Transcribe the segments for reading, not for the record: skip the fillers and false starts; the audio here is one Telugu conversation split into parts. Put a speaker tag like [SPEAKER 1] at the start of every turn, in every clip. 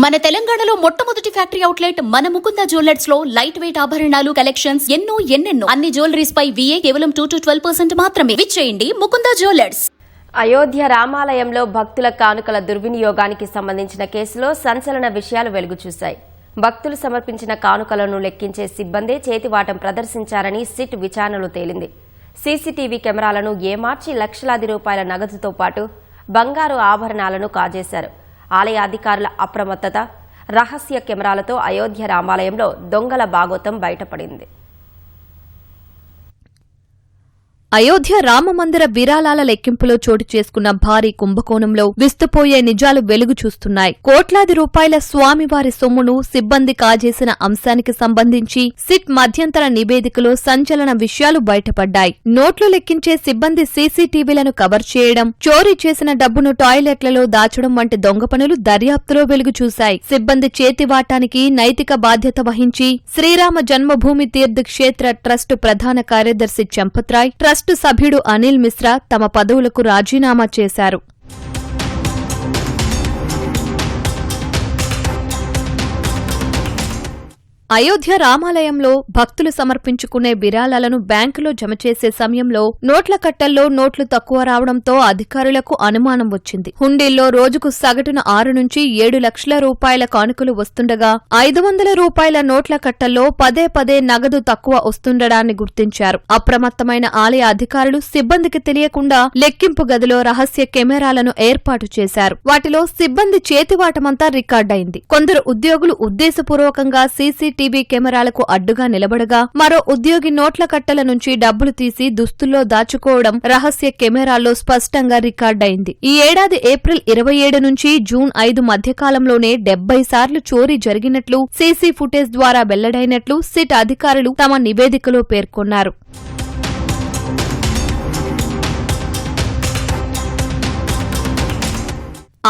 [SPEAKER 1] మన తెలంగాణలో మొట్టమొదటి ఫ్యాక్టరీ అవుట్లెట్ మన ముకుంద జ్యువెలర్స్ లో లైట్ వెయిట్ ఆభరణాలు కలెక్షన్స్ ఎన్నెన్నో అన్ని జ్యువెలరీస్ పై VA కేవలం 2 to 12% మాత్రమే. విచ్చేయండి ముకుంద జ్యువెలర్స్.
[SPEAKER 2] అయోధ్య రామాలయంలో భక్తుల కానుకల దుర్వినియోగానికి సంబంధించిన కేసులో సంచలన విషయాలు వెలుగుచూశాయి. భక్తులు సమర్పించిన కానుకలను లెక్కించే సిబ్బందే చేతివాటం ప్రదర్శించారని సిట్ విచారణలో తేలింది. సీసీటీవీ కెమెరాలను ఏమార్చి లక్షలాది రూపాయల నగదుతో పాటు బంగారు ఆభరణాలను కాజేశారు. ఆలయ అధికారుల అప్రమత్తత, రహస్య కెమెరాలతో అయోధ్య రామాలయంలో దొంగల బాగోతం బయటపడింది.
[SPEAKER 3] అయోధ్య రామమందిర విరాళాల లెక్కింపులో చోటు చేసుకున్న భారీ కుంభకోణంలో విస్తుపోయే నిజాలు వెలుగు చూస్తున్నాయి. కోట్లాది రూపాయల స్వామివారి సొమ్మును సిబ్బంది కాజేసిన అంశానికి సంబంధించి సిట్ మధ్యంతర నివేదికలో సంచలన విషయాలు బయటపడ్డాయి. నోట్లు లెక్కించే సిబ్బంది సీసీటీవీలను కవర్ చేయడం, చోరీ చేసిన డబ్బును టాయిలెట్లలో దాచడం వంటి దొంగ పనులు దర్యాప్తులో వెలుగు చూశాయి. సిబ్బంది చేతివాటానికి నైతిక బాధ్యత వహించి శ్రీరామ జన్మభూమి తీర్థ క్షేత్ర ట్రస్టు ప్రధాన కార్యదర్శి చంపత్రాయ్, ట్రస్టు సభ్యుడు అనిల్ మిశ్రా తమ పదవులకు రాజీనామా చేశారు. అయోధ్య రామాలయంలో భక్తులు సమర్పించుకునే విరాళాలను బ్యాంకులో జమ చేసే సమయంలో నోట్ల కట్టల్లో నోట్లు తక్కువ రావడంతో అధికారులకు అనుమానం వచ్చింది. హుండీల్లో రోజుకు సగటున 6 నుంచి 7 లక్షల రూపాయల కానుకలు వస్తుండగా 500 రూపాయల నోట్ల కట్టల్లో పదే నగదు తక్కువ వస్తుండడాన్ని గుర్తించారు. అప్రమత్తమైన ఆలయ అధికారులు సిబ్బందికి తెలియకుండా లెక్కింపు గదిలో రహస్య కెమెరాలను ఏర్పాటు చేశారు. వాటిలో సిబ్బంది చేతివాటమంతా రికార్డైంది. కొందరు ఉద్యోగులు ఉద్దేశపూర్వకంగా సీసీటీవీ కెమెరాలకు అడ్డుగా నిలబడగా, మరో ఉద్యోగి నోట్ల కట్టల నుంచి డబ్బులు తీసి దుస్తుల్లో దాచుకోవడం రహస్య కెమెరాల్లో స్పష్టంగా రికార్డైంది. ఈ ఏడాది ఏప్రిల్ 27 నుంచి జూన్ 5 మధ్యకాలంలోనే 70 సార్లు చోరీ జరిగినట్లు సీసీ ఫుటేజ్ ద్వారా వెల్లడైనట్లు సిట్ అధికారులు తమ నివేదికలో పేర్కొన్నారు.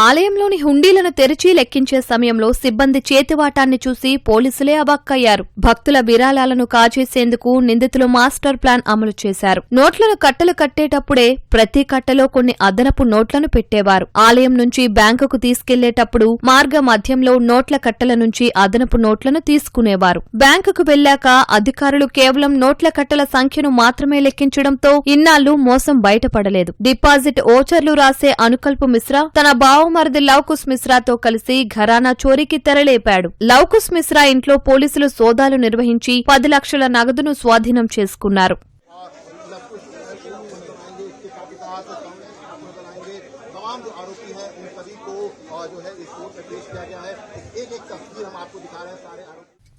[SPEAKER 3] ఆలయంలోని హుండీలను తెరిచి లెక్కించే సమయంలో సిబ్బంది చేతివాటాన్ని చూసి పోలీసులే అవాక్కయ్యారు. భక్తుల విరాళాలను కాజేసేందుకు నిందితులు మాస్టర్ ప్లాన్ అమలు చేశారు. నోట్లను కట్టలు కట్టేటప్పుడే ప్రతి కట్టలో కొన్ని అదనపు నోట్లను పెట్టేవారు. ఆలయం నుంచి బ్యాంకుకు తీసుకెళ్లేటప్పుడు మార్గ మధ్యంలో నోట్ల కట్టల నుంచి అదనపు నోట్లను తీసుకునేవారు. బ్యాంకుకు వెళ్లాక అధికారులు కేవలం నోట్ల కట్టల సంఖ్యను మాత్రమే లెక్కించడంతో ఇన్నాళ్లు మోసం బయటపడలేదు. డిపాజిట్ ఓచర్లు రాసే అనుకల్ప్ మిశ్రా తన బావమరిది లవకుశ్ మిశ్రాతో కలిసి ఘరానా చోరీకి తెరలేపాడు. లవకుశ్ మిశ్రా ఇంట్లో పోలీసులు సోదాలు నిర్వహించి 10 లక్షల నగదును స్వాధీనం చేసుకున్నారు.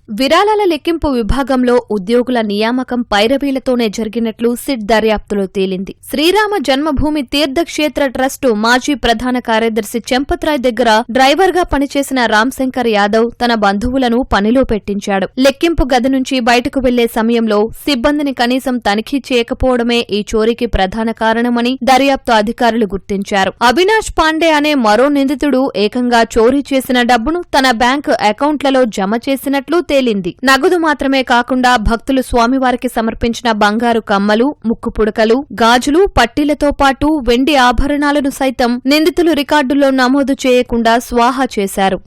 [SPEAKER 3] విరాళాల లెక్కింపు విభాగంలో ఉద్యోగుల నియామకం పైరవీలతోనే జరిగినట్లు సిట్ దర్యాప్తులో తేలింది. శ్రీరామ జన్మభూమి తీర్థక్షేత్ర ట్రస్టు మాజీ ప్రధాన కార్యదర్శి చంపత్రాయ్ దగ్గర డ్రైవర్ గా పనిచేసిన రామ్శంకర్ యాదవ్ తన బంధువులను పనిలో పెట్టించాడు. లెక్కింపు గది నుంచి బయటకు వెళ్లే సమయంలో సిబ్బందిని కనీసం తనిఖీ చేయకపోవడమే ఈ చోరీకి ప్రధాన కారణమని దర్యాప్తు అధికారులు గుర్తించారు. అవినాష్ పాండే అనే మరో నిందితుడు ఏకంగా చోరీ చేసిన డబ్బును తన బ్యాంకు అకౌంట్లలో జమ చేసినట్లు నగదు మాత్రమే కాకుండా భక్తులు స్వామివారికి సమర్పించిన బంగారు కమ్మలు, ముక్కు పుడకలు, గాజులు, పట్టీలతో పాటు వెండి ఆభరణాలను సైతం నిందితులు రికార్డుల్లో నమోదు చేయకుండా స్వాహా చేశారు.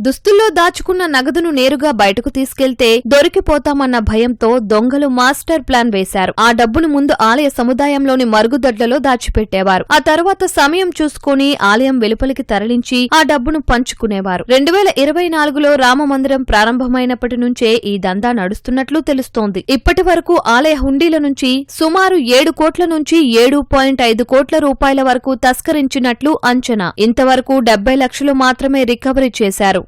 [SPEAKER 3] దుస్తుల్లో దాచుకున్న నగదును నేరుగా బయటకు తీసుకెళ్తే దొరికిపోతామన్న భయంతో దొంగలు మాస్టర్ ప్లాన్ వేశారు. ఆ డబ్బును ముందు ఆలయ సముదాయంలోని మరుగుదొడ్లలో దాచిపెట్టేవారు. ఆ తర్వాత సమయం చూసుకుని ఆలయం వెలుపలికి తరలించి ఆ డబ్బును పంచుకునేవారు. 2024లో రామమందిరం ప్రారంభమైనప్పటి నుంచే ఈ దందా నడుస్తున్నట్లు తెలుస్తోంది. ఇప్పటి వరకు ఆలయ హుండీల నుంచి సుమారు 7 కోట్ల నుంచి 7.5 కోట్ల రూపాయల వరకు తస్కరించినట్లు అంచనా. ఇంతవరకు 70 లక్షలు మాత్రమే రికవరీ చేశారు.